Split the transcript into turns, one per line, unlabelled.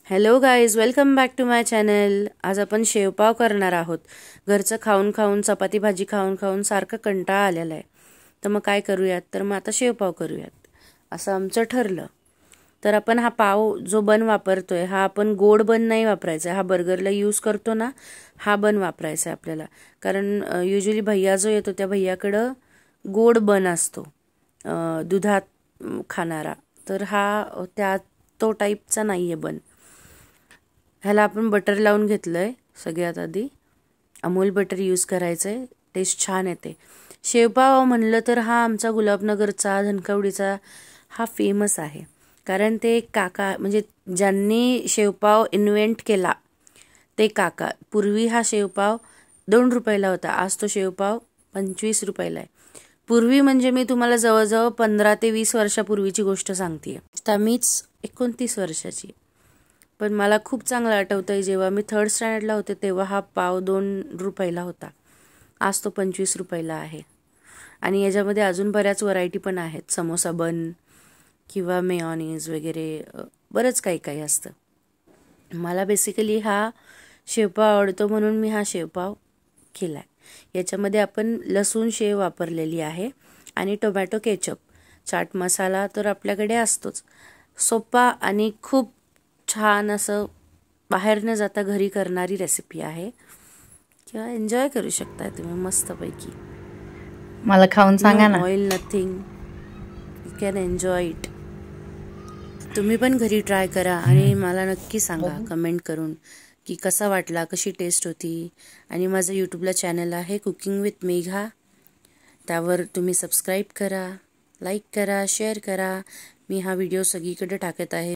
Hello guys, welcome back to my channel. आज आपण शेवपाव करणार आहोत. घरचं खाऊन खाऊन चपाती भाजी खाऊन खाऊन सारखं कंटाळा आलेला आहे. तर मग काय करूयात, तर मग आता शेवपाव करूयात असं आमचं ठरलं. तर आपण हा पाव जो बन वापरतोय हा आपण गोड बन नाही वापरायचा. हा बर्गरला यूज करतो ना, हा बन वापरायचा आपल्याला. कारण युजली भैया जो येतो त्या भैयाकडं गोड बन असतो, दुधात खाणारा. तर हा तो टाईपचा नाही आहे बन. ह्याला आपण बटर लावून घेतलंय. सगळ्यात आधी अमूल बटर यूज करायचं आहे, टेस्ट छान येते. शेवपाव म्हणलं तर हा आमचा गुलाबनगरचा धनकवडीचा हा फेमस आहे. कारण ते काका म्हणजे ज्यांनी शेवपाव इन्व्हेंट केला ते काका. पूर्वी हा शेवपाव 2 रुपयाला होता, आज तो शेवपाव 25 रुपयाला आहे. पूर्वी म्हणजे मी तुम्हाला जवळजवळ 15 ते 20 वर्षापूर्वीची गोष्ट सांगते. आता मीच 29 वर्षाची. पण मला खूप चांगलं आठवतंय, जेव्हा मी 3rd स्टँडर्डला होते तेव्हा हा पाव 2 रुपयाला होता. आज तो 25 रुपयाला आहे. आणि याच्यामध्ये अजून बऱ्याच व्हरायटी पण आहेत. समोसा बन किंवा मेयोनीज वगैरे बरंच काही काही असतं. मला बेसिकली हा शेवपाव आवडतो म्हणून मी हा शेवपाव केला आहे. याच्यामध्ये आपण लसूण शेव वापरलेली आहे आणि टोमॅटो केचप. चाट मसाला तर आपल्याकडे असतोच. सोपा आणि खूप छान असं बाहेर न जाता घरी करणारी रेसिपी आहे, किंवा एन्जॉय करू शकता तुम्ही मस्तपैकी.
मला खाऊन सांगा ना.
Oil nothing, you can enjoy it. तुम्ही पण घरी ट्राय करा आणि मला नक्की सांगा कमेंट करून की कसा वाटला, कशी टेस्ट होती. आणि माझं यूट्यूबला चॅनल आहे कुकिंग विथ मेघा, त्यावर तुम्ही सबस्क्राईब करा, लाईक करा, शेअर करा. मी हा व्हिडिओ सगळीकडे टाकत आहे.